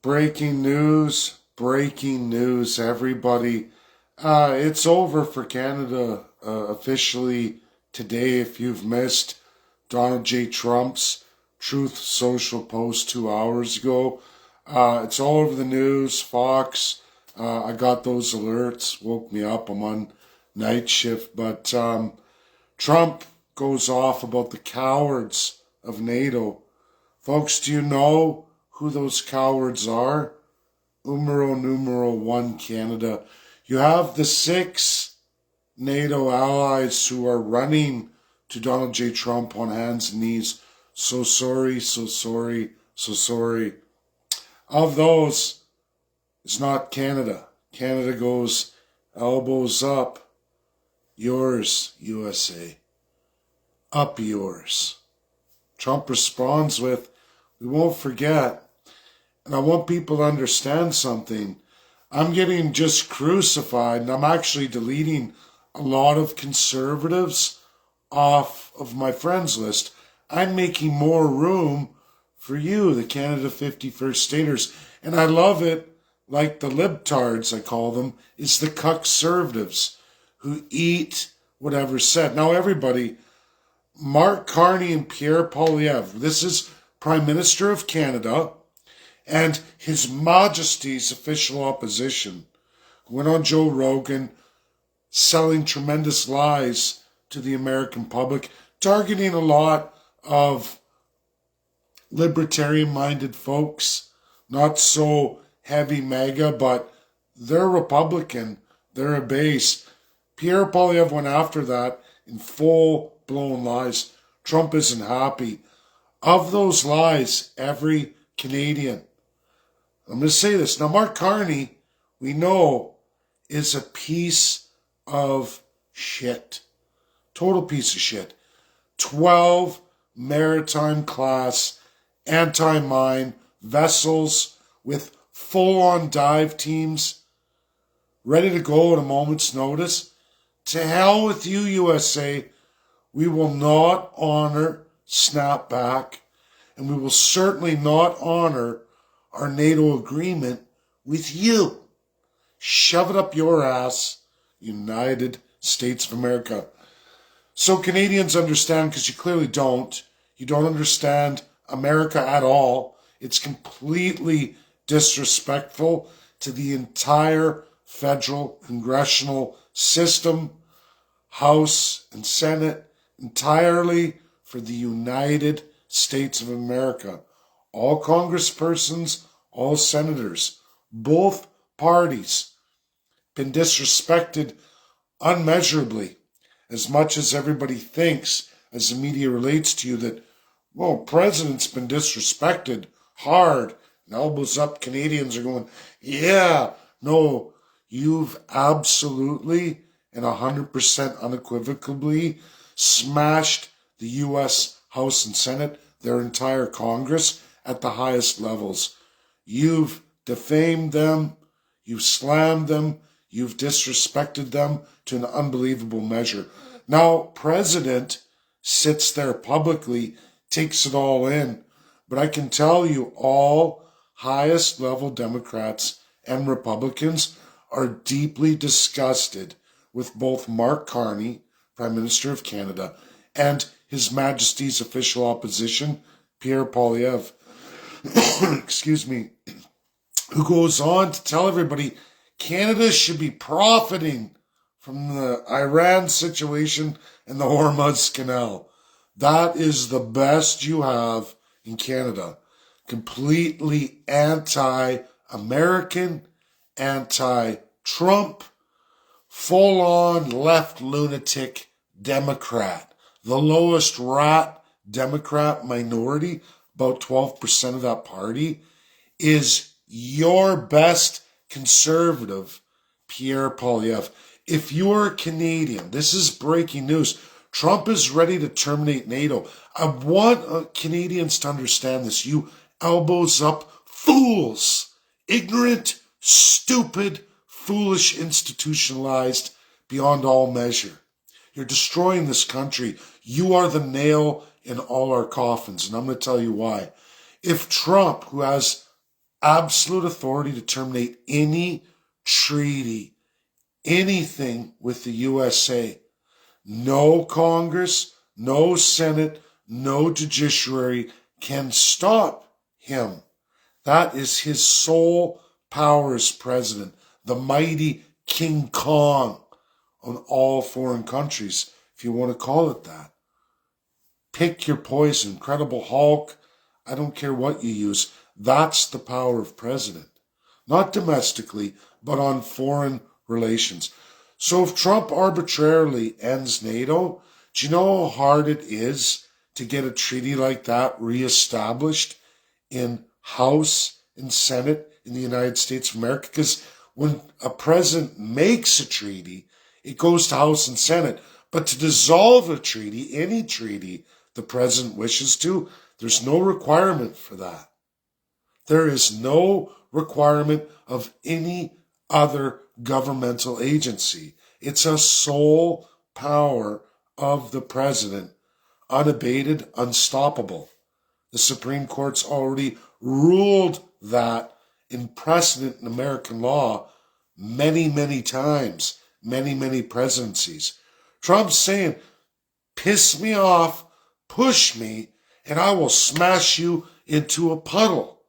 Breaking news, everybody. It's over for Canada officially today. If you've missed Donald J. Trump's Truth Social post 2 hours ago, it's all over the news. Fox, I got those alerts, woke me up. I'm on night shift, but Trump goes off about the cowards of NATO. Folks, do you know who those cowards are? Numero one, Canada. You have the 6 NATO allies who are running to Donald J. Trump on hands and knees. So sorry, so sorry, so sorry. Of those, it's not Canada. Canada goes elbows up. Yours, USA. Up yours. Trump responds with, we won't forget. And I want people to understand something. I'm getting just crucified, and I'm actually deleting a lot of conservatives off of my friends list. I'm making more room for you, the Canada 51st Staters. And I love it, like the libtards, I call them, is the cuck-servatives who eat whatever's said. Now, everybody, Mark Carney and Pierre, this is Prime Minister of Canada, and His Majesty's official opposition, who went on Joe Rogan selling tremendous lies to the American public, targeting a lot of libertarian-minded folks, not so heavy MAGA, but they're Republican, they're a base. Pierre Poilievre went after that in full-blown lies. Trump isn't happy. Of those lies, every Canadian, I'm going to say this. Now, Mark Carney, we know, is a piece of shit. Total piece of shit. 12 maritime class anti-mine vessels with full-on dive teams ready to go at a moment's notice. To hell with you, USA. We will not honor snapback, and we will certainly not honor our NATO agreement with you. Shove it up your ass, United States of America. So Canadians understand, because you clearly don't. You don't understand America at all. It's completely disrespectful to the entire federal congressional system, House and Senate, entirely for the United States of America. All congresspersons, all senators, both parties, been disrespected unmeasurably, as much as everybody thinks, as the media relates to you, that, well, president's been disrespected hard, and elbows up Canadians are going, yeah, no, you've absolutely and 100% unequivocally smashed the U.S. House and Senate, their entire Congress, at the highest levels. You've defamed them, you've slammed them, you've disrespected them to an unbelievable measure. Now, President sits there publicly, takes it all in, but I can tell you all highest level Democrats and Republicans are deeply disgusted with both Mark Carney, Prime Minister of Canada, and His Majesty's official opposition, Pierre Poilievre, excuse me, who goes on to tell everybody Canada should be profiting from the Iran situation and the Hormuz Canal. That is the best you have in Canada. Completely anti-American, anti-Trump, full-on left lunatic Democrat. The lowest rat Democrat minority, about 12% of that party, is your best conservative, Pierre Poilievre. If you're Canadian, this is breaking news. Trump is ready to terminate NATO. I want Canadians to understand this. You elbows up fools. Ignorant, stupid, foolish, institutionalized beyond all measure. You're destroying this country. You are the nail in all our coffins, and I'm going to tell you why. If Trump, who has absolute authority to terminate any treaty, anything with the USA. No Congress, no Senate, no judiciary can stop him. That is his sole power as president, the mighty King Kong on all foreign countries, if you want to call it that. Pick your poison, Incredible Hulk, I don't care what you use. That's the power of president. Not domestically, but on foreign relations. So if Trump arbitrarily ends NATO, do you know how hard it is to get a treaty like that reestablished in House and Senate in the United States of America? Because when a president makes a treaty, it goes to House and Senate. But to dissolve a treaty, any treaty the president wishes to, there's no requirement for that. There is no requirement of any other governmental agency. It's a sole power of the president, unabated, unstoppable. The Supreme Court's already ruled that in precedent in American law many, many times, many presidencies. Trump's saying, piss me off, push me, and I will smash you into a puddle.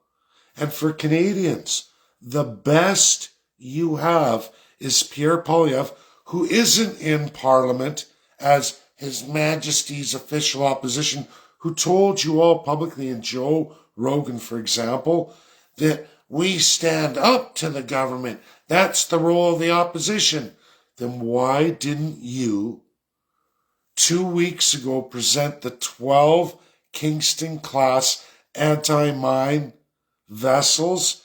And for Canadians, the best you have is Pierre Poilievre, who isn't in Parliament as His Majesty's official opposition, who told you all publicly, and Joe Rogan, for example, that we stand up to the government. That's the role of the opposition. Then why didn't you 2 weeks ago present the 12 Kingston-class anti-mine vessels,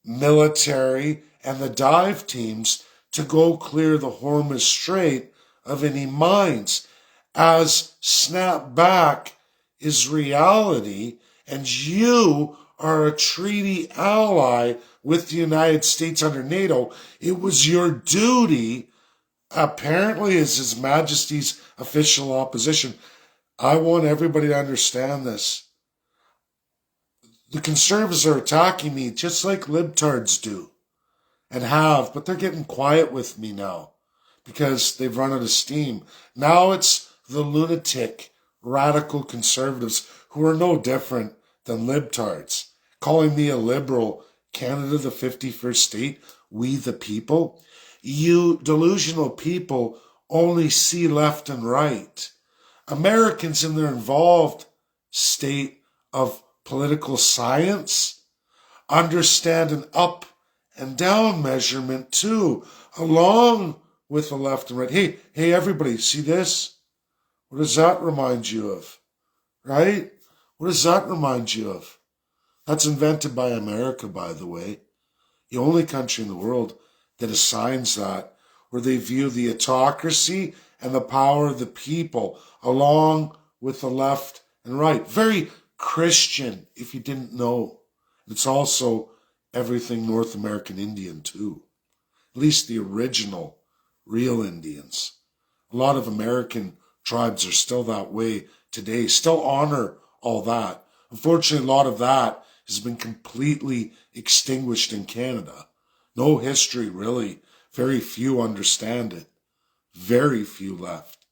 military, and the dive teams to go clear the Hormuz Strait of any mines, as snapback is reality, and you are a treaty ally with the United States under NATO? It was your duty, apparently as His Majesty's official opposition. I want everybody to understand this. The Conservatives are attacking me just like libtards do, and have, but they're getting quiet with me now because they've run out of steam. Now it's the lunatic, radical conservatives who are no different than libtards, calling me a liberal, Canada the 51st state, we the people. You delusional people only see left and right. Americans in their involved state of political science understand an up and down measurement too, along with the left and right. Hey, everybody, see this? What does that remind you of? Right? What does that remind you of? That's invented by America, by the way. The only country in the world that assigns that, where they view the autocracy and the power of the people along with the left and right. Very Christian, if you didn't know. It's also everything North American Indian, too. At least the original, real Indians. A lot of American tribes are still that way today, still honor all that. Unfortunately, a lot of that has been completely extinguished in Canada. No history, really. Very few understand it. Very few left.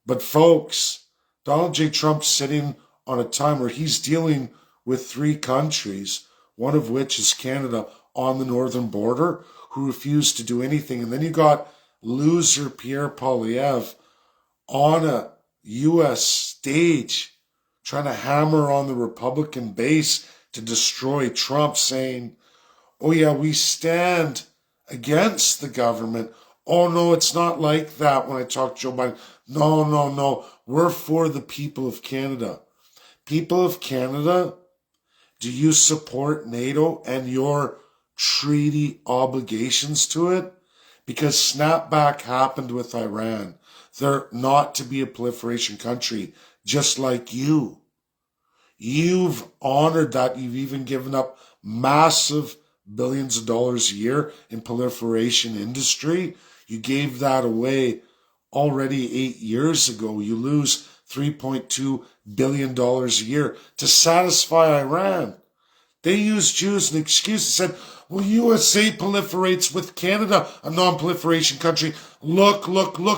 But folks, Donald J. Trump's sitting on a time where he's dealing with 3 countries, one of which is Canada on the northern border, who refused to do anything. And then you got loser Pierre Poilievre on a U.S. stage trying to hammer on the Republican base to destroy Trump, saying, oh yeah, we stand against the government. Oh no, it's not like that when I talk to Joe Biden. No, we're for the people of Canada. People of Canada, do you support NATO and your treaty obligations to it? Because snapback happened with Iran. They're not to be a proliferation country, just like you. You've honored that. You've even given up massive billions of dollars a year in proliferation industry. You gave that away already 8 years ago. You lose $3.2 billion a year to satisfy Iran. They used Jews as an excuse and said, well, USA proliferates with Canada, a non-proliferation country. Look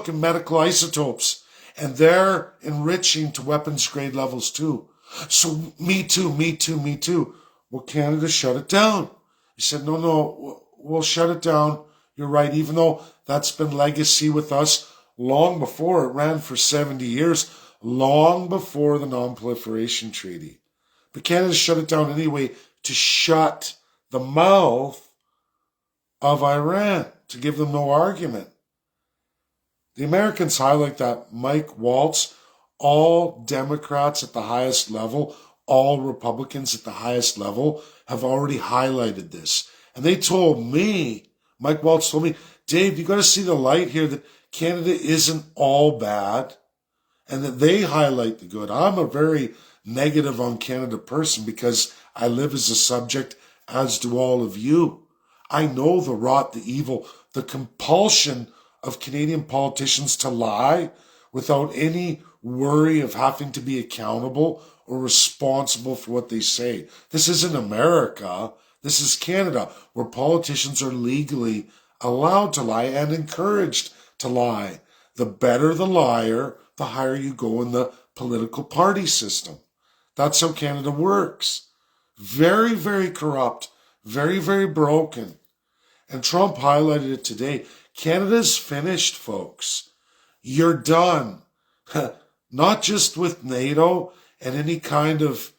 at medical isotopes. And they're enriching to weapons grade levels too. So me too. Well, Canada shut it down. He said, no, we'll shut it down. You're right, even though that's been legacy with us long before. It ran for 70 years, long before the Non-Proliferation Treaty. But Canada shut it down anyway to shut the mouth of Iran, to give them no argument. The Americans highlight that. Mike Waltz, all Democrats at the highest level, all Republicans at the highest level have already highlighted this. And they told me, Mike Waltz told me, Dave, you got to see the light here that Canada isn't all bad and that they highlight the good. I'm a very negative on Canada person because I live as a subject, as do all of you. I know the rot, the evil, the compulsion of Canadian politicians to lie without any worry of having to be accountable or responsible for what they say. This isn't America. This is Canada, where politicians are legally allowed to lie and encouraged to lie. The better the liar, the higher you go in the political party system. That's how Canada works. Very, very corrupt. Very, very broken. And Trump highlighted it today. Canada's finished, folks. You're done. Not just with NATO and any kind of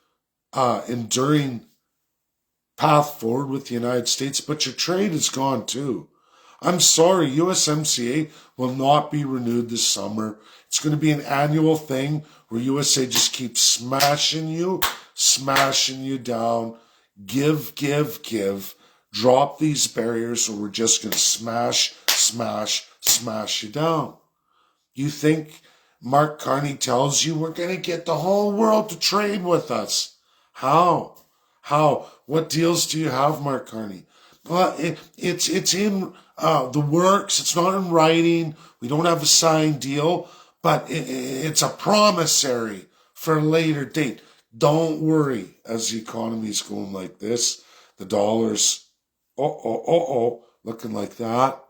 enduring path forward with the United States, but your trade is gone too. I'm sorry, USMCA will not be renewed this summer. It's going to be an annual thing where USA just keeps smashing you down. Give. Drop these barriers or we're just going to smash you down. You think Mark Carney tells you we're going to get the whole world to trade with us? How? What deals do you have, Mark Carney? Well, it's in the works. It's not in writing. We don't have a signed deal, but it's a promissory for a later date. Don't worry, as the economy's going like this, the dollar's looking like that.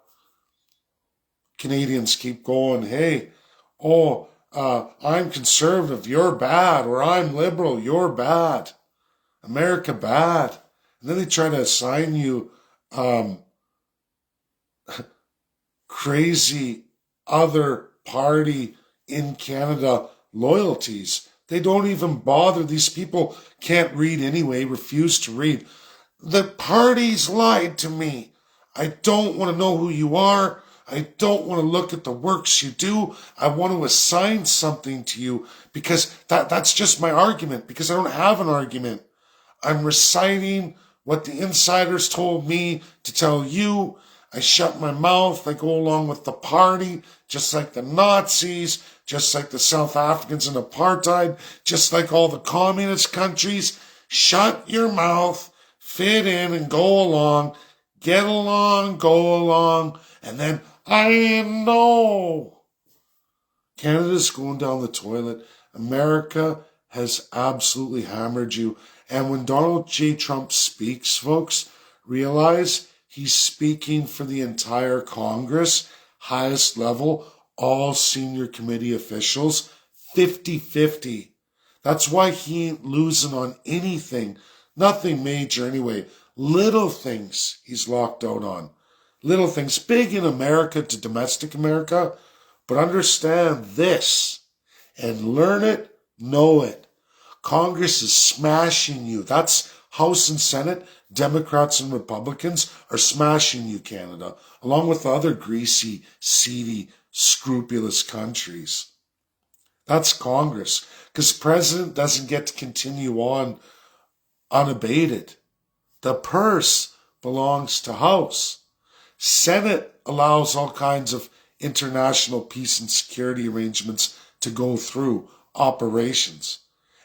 Canadians keep going, hey, I'm conservative, you're bad, or I'm liberal, you're bad. America bad. And then they try to assign you crazy other party in Canada loyalties. They don't even bother. These people can't read anyway, refuse to read. The parties lied to me. I don't want to know who you are. I don't want to look at the works you do. I want to assign something to you because that's just my argument, because I don't have an argument. I'm reciting what the insiders told me to tell you. I shut my mouth. I go along with the party, just like the Nazis, just like the South Africans in apartheid, just like all the communist countries. Shut your mouth, fit in and go along, get along, go along, and then I didn't know. Canada's going down the toilet. America has absolutely hammered you. And when Donald J. Trump speaks, folks, realize he's speaking for the entire Congress, highest level, all senior committee officials, 50-50. That's why he ain't losing on anything. Nothing major anyway. Little things he's locked out on. Little things, big in America to domestic America. But understand this and learn it, know it. Congress is smashing you. That's House and Senate. Democrats and Republicans are smashing you, Canada, along with other greasy, seedy, scrupulous countries. That's Congress, because president doesn't get to continue on unabated. The purse belongs to House. Senate allows all kinds of international peace and security arrangements to go through operations.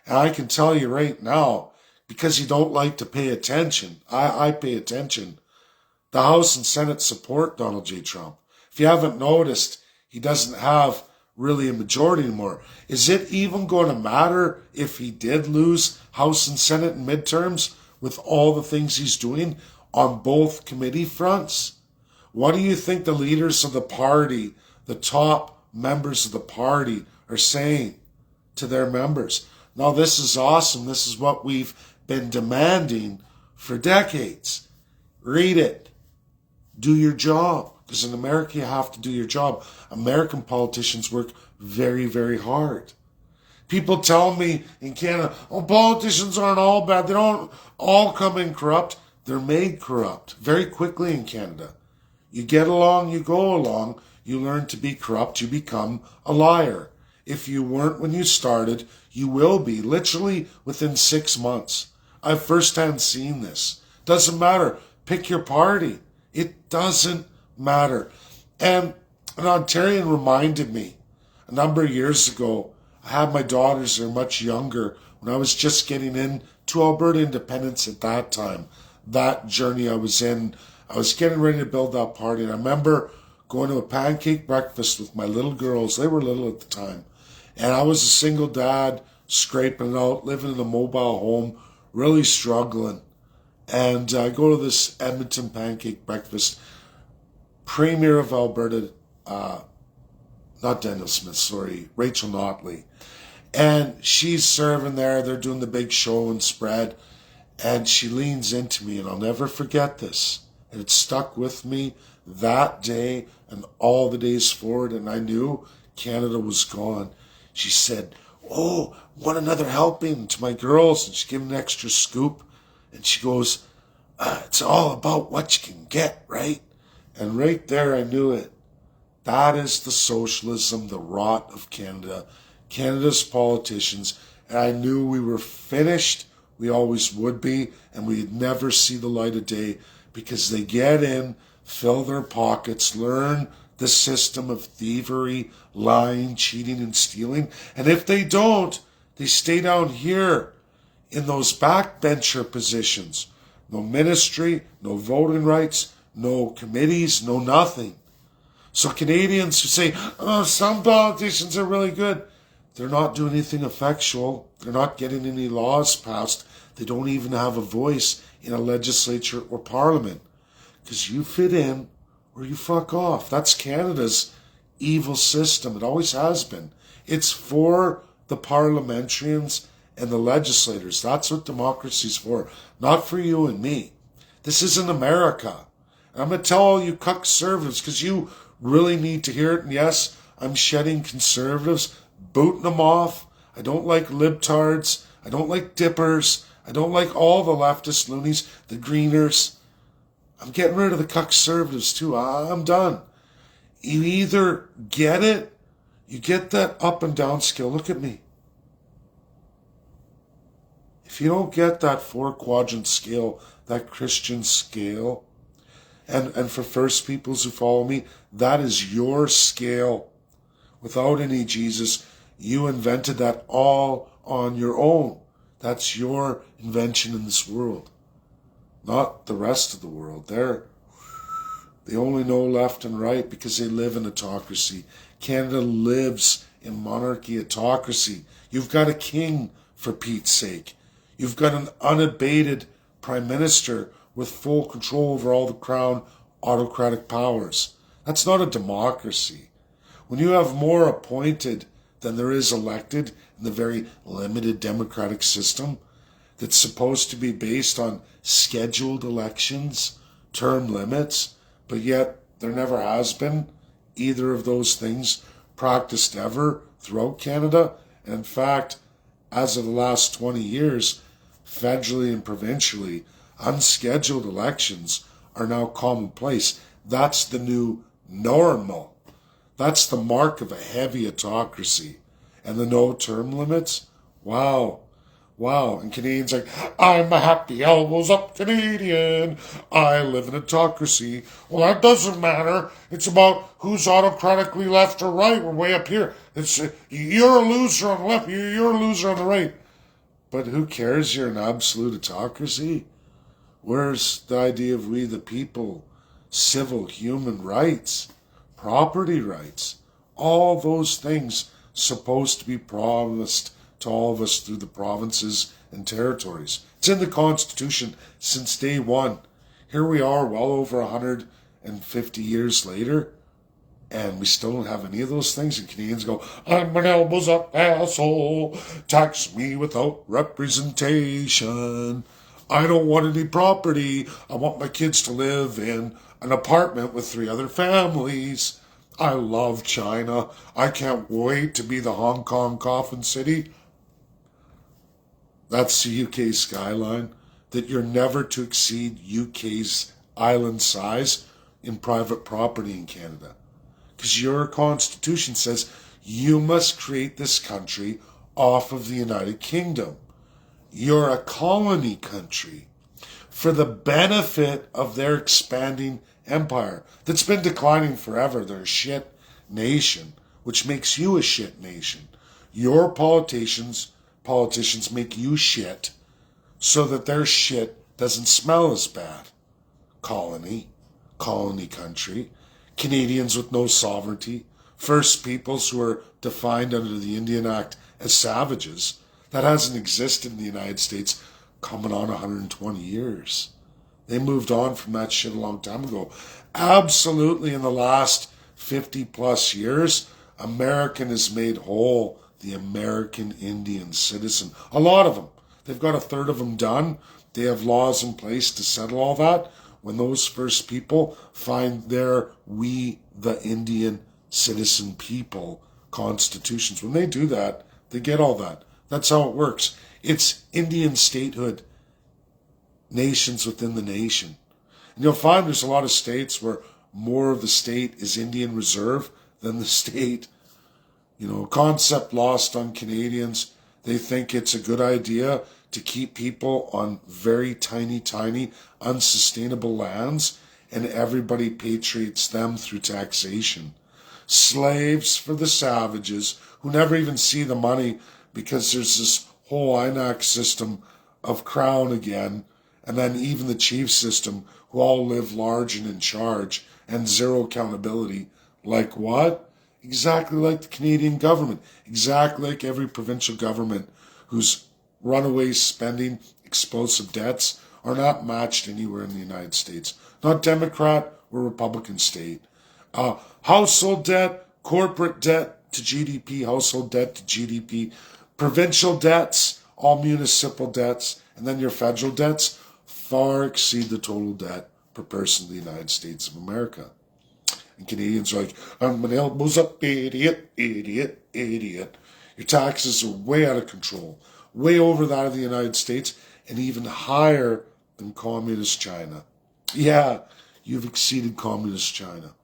And I can tell you right now, because you don't like to pay attention, I pay attention. The House and Senate support Donald J. Trump. If you haven't noticed, he doesn't have really a majority anymore. Is it even going to matter if he did lose House and Senate in midterms with all the things he's doing on both committee fronts? What do you think the leaders of the party, the top members of the party, are saying to their members? Now, this is awesome. This is what we've been demanding for decades. Read it. Do your job. Because in America, you have to do your job. American politicians work very, very hard. People tell me in Canada, oh, politicians aren't all bad. They don't all come in corrupt. They're made corrupt very quickly in Canada. You get along, you go along, you learn to be corrupt, you become a liar. If you weren't when you started, you will be, literally within 6 months. I've firsthand seen this. Doesn't matter. Pick your party. It doesn't matter. And an Ontarian reminded me a number of years ago, I had my daughters, they're much younger, when I was just getting into Alberta independence at that time. That journey I was in, I was getting ready to build that party. And I remember going to a pancake breakfast with my little girls. They were little at the time. And I was a single dad, scraping it out, living in a mobile home, really struggling. And I go to this Edmonton pancake breakfast. Premier of Alberta, not Daniel Smith, sorry, Rachel Notley. And she's serving there. They're doing the big show and spread. And she leans into me, and I'll never forget this. And it stuck with me that day and all the days forward. And I knew Canada was gone. She said, oh, want another helping to my girls? And she gave an extra scoop. And she goes, it's all about what you can get, right? And right there, I knew it. That is the socialism, the rot of Canada, Canada's politicians. And I knew we were finished. We always would be. And we'd never see the light of day because they get in, fill their pockets, learn the system of thievery, lying, cheating, and stealing. And if they don't, they stay down here in those backbencher positions. No ministry, no voting rights, no committees, no nothing. So Canadians who say, oh, some politicians are really good, they're not doing anything effectual. They're not getting any laws passed. They don't even have a voice in a legislature or parliament. Because you fit in or you fuck off. That's Canada's evil system. It always has been. It's for the parliamentarians and the legislators. That's what democracy's for. Not for you and me. This isn't America. And I'm going to tell all you cuck conservatives, because you really need to hear it. And yes, I'm shedding conservatives, booting them off. I don't like libtards. I don't like dippers. I don't like all the leftist loonies, the greeners. I'm getting rid of the cuck conservatives too. I'm done. You either get it, you get that up and down scale. Look at me. If you don't get that 4-quadrant scale, that Christian scale, and for First Peoples who follow me, that is your scale. Without any Jesus, you invented that all on your own. That's your invention in this world. Not the rest of the world. They only know left and right because they live in autocracy. Canada lives in monarchy, autocracy. You've got a king, for Pete's sake. You've got an unabated prime minister with full control over all the crown autocratic powers. That's not a democracy. When you have more appointed than there is elected in the very limited democratic system that's supposed to be based on scheduled elections, term limits, but yet there never has been either of those things practiced ever throughout Canada. And in fact, as of the last 20 years, federally and provincially, unscheduled elections are now commonplace. That's the new normal. That's the mark of a heavy autocracy. And the no term limits? Wow. And Canadians are like, I'm a happy elbows up Canadian. I live in autocracy. Well, that doesn't matter. It's about who's autocratically left or right. We're way up here. You're a loser on the left. You're a loser on the right. But who cares? You're an absolute autocracy. Where's the idea of we the people, civil, human rights, property rights, all those things supposed to be promised to all of us through the provinces and territories? It's in the Constitution since day one. Here we are, well over 150 years later, and we still don't have any of those things. And Canadians go, I'm an elbows up asshole, tax me without representation. I don't want any property. I want my kids to live in an apartment with 3 other families. I love China. I can't wait to be the Hong Kong Coffin City. That's the UK skyline. That you're never to exceed UK's island size in private property in Canada. Because your constitution says you must create this country off of the United Kingdom. You're a colony country for the benefit of their expanding empire that's been declining forever. They're a shit nation, which makes you a shit nation. Your politicians make you shit so that their shit doesn't smell as bad. Colony country, Canadians with no sovereignty, First Peoples who are defined under the Indian Act as savages. That hasn't existed in the United States coming on 120 years. They moved on from that shit a long time ago. Absolutely, in the last 50 plus years, American has made whole the American Indian citizen. A lot of them. They've got a third of them done. They have laws in place to settle all that. When those first people find their We the Indian Citizen People constitutions, when they do that, they get all that. That's how it works. It's Indian statehood, nations within the nation. And you'll find there's a lot of states where more of the state is Indian reserve than the state. Concept lost on Canadians. They think it's a good idea to keep people on very tiny, unsustainable lands, and everybody patriates them through taxation. Slaves for the savages who never even see the money because there's this whole INAC system of crown again, and then even the chief system who all live large and in charge and zero accountability. Like what? Exactly like the Canadian government. Exactly like every provincial government whose runaway spending, explosive debts are not matched anywhere in the United States. Not Democrat or Republican state. Household debt, corporate debt to GDP, household debt to GDP, provincial debts, all municipal debts, and then your federal debts far exceed the total debt per person in the United States of America. And Canadians are like, I'm an elbows up, idiot. Your taxes are way out of control, way over that of the United States, and even higher than communist China. Yeah, you've exceeded communist China.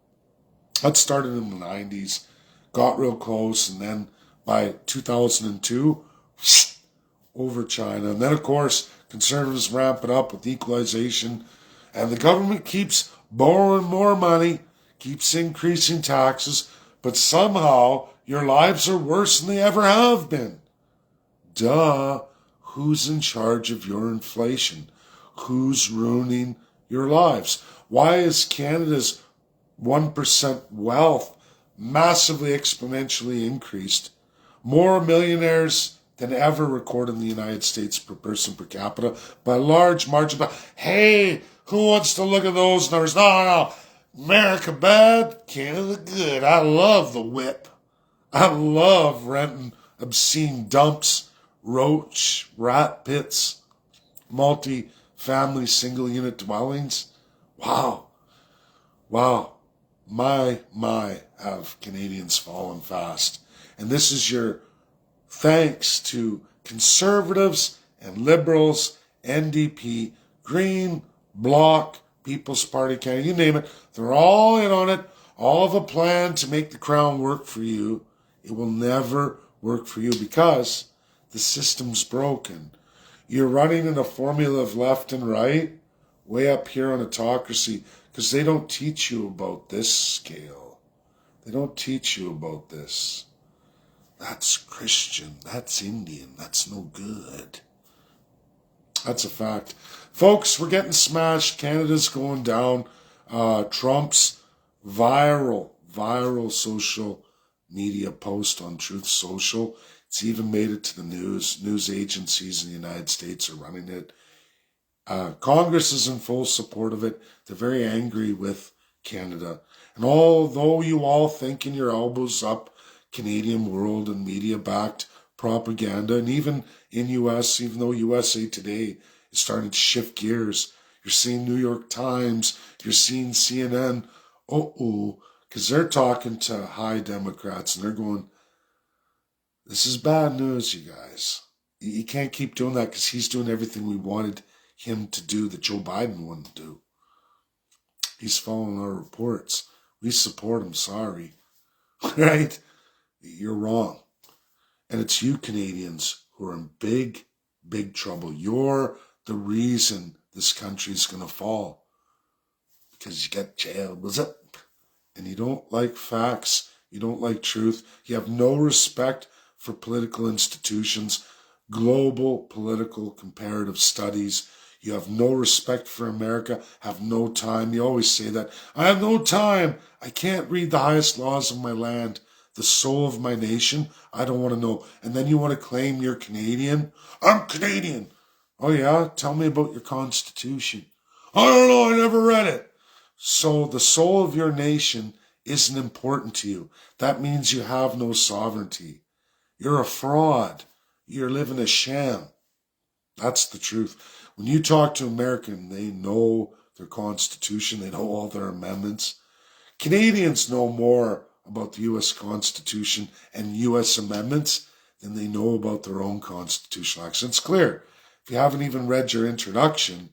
That started in the 90s, got real close, and then by 2002, over China. And then, of course, conservatives ramp it up with equalization, and the government keeps borrowing more money, keeps increasing taxes, but somehow your lives are worse than they ever have been. Duh. Who's in charge of your inflation? Who's ruining your lives? Why is Canada's 1% wealth massively exponentially increased? More millionaires than ever recorded in the United States per person per capita by a large margin. Hey, who wants to look at those numbers? No. America bad, Canada good. I love the whip. I love renting obscene dumps, roach, rat pits, multi-family single-unit dwellings. Wow. My, have Canadians fallen fast. And this is your thanks to Conservatives and Liberals, NDP, Green, Bloc, People's Party Canada, you name it. They're all in on it. All have a plan to make the Crown work for you. It will never work for you because the system's broken. You're running in a formula of left and right, way up here on autocracy, because they don't teach you about this scale. They don't teach you about this. That's Christian. That's Indian. That's no good. That's a fact. Folks, we're getting smashed. Canada's going down. Trump's viral social media post on Truth Social. It's even made it to the news. News agencies in the United States are running it. Congress is in full support of it. They're very angry with Canada. And although you all think in your elbows up Canadian World and media-backed propaganda, and even in US, even though USA Today is starting to shift gears, you're seeing New York Times, you're seeing CNN, because they're talking to high Democrats and they're going, this is bad news, you guys. You can't keep doing that because he's doing everything we wanted him to do that Joe Biden wouldn't do. He's following our reports. We support him, sorry. Right? You're wrong. And it's you Canadians who are in big, big trouble. You're the reason this country's going to fall. Because you get jailed, was it? And you don't like facts. You don't like truth. You have no respect for political institutions, global political comparative studies. You have no respect for America, have no time. You always say that. I have no time. I can't read the highest laws of my land, the soul of my nation. I don't want to know. And then you want to claim you're Canadian? I'm Canadian. Oh yeah? Tell me about your Constitution. I don't know. I never read it. So the soul of your nation isn't important to you. That means you have no sovereignty. You're a fraud. You're living a sham. That's the truth. When you talk to American, they know their Constitution. They know all their amendments. Canadians know more about the U.S. Constitution and U.S. amendments than they know about their own constitutional action. It's clear. If you haven't even read your introduction,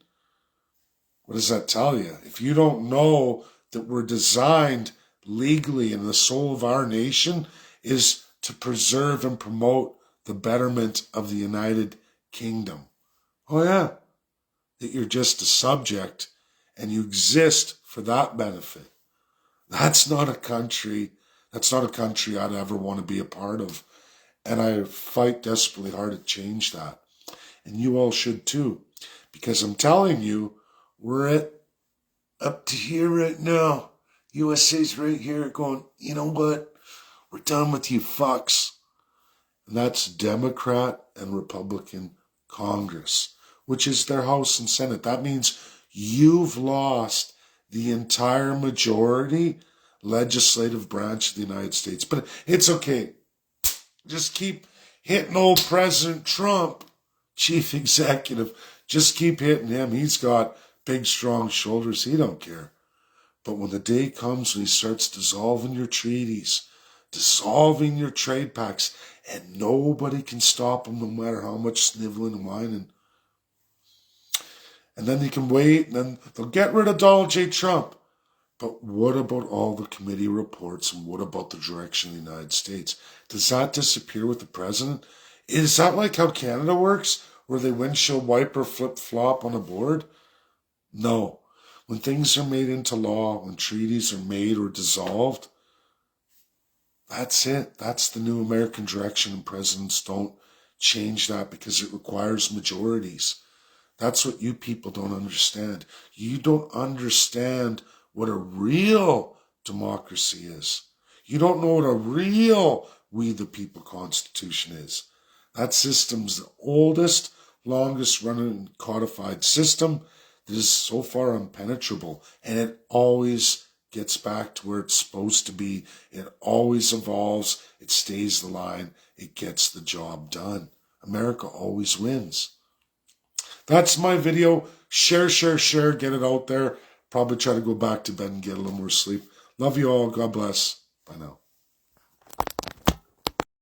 what does that tell you? If you don't know that we're designed legally and the soul of our nation is to preserve and promote the betterment of the United Kingdom. Oh yeah, that you're just a subject and you exist for that benefit. That's not a country. That's not a country I'd ever want to be a part of. And I fight desperately hard to change that. And you all should too. Because I'm telling you, we're up to here right now. USA's right here going, you know what? We're done with you fucks. And that's Democrat and Republican Congress, which is their House and Senate. That means you've lost the entire majority legislative branch of the United States. But it's okay. Just keep hitting old President Trump, chief executive. Just keep hitting him. He's got big, strong shoulders. He don't care. But when the day comes when he starts dissolving your treaties, dissolving your trade pacts, and nobody can stop him no matter how much sniveling and whining. And then you can wait, and then they'll get rid of Donald J. Trump. But what about all the committee reports, and what about the direction of the United States? Does that disappear with the president? Is that like how Canada works, where they windshield wiper flip-flop on a board? No. When things are made into law, when treaties are made or dissolved, that's it. That's the new American direction, and presidents don't change that because it requires majorities. That's what you people don't understand. You don't understand what a real democracy is. You don't know what a real we the people constitution is. That system's the oldest, longest running codified system that is so far impenetrable, and it always gets back to where it's supposed to be. It always evolves. It stays the line. It gets the job done. America always wins. That's my video. Share, get it out there. Probably try to go back to bed and get a little more sleep. Love you all. God bless. Bye now.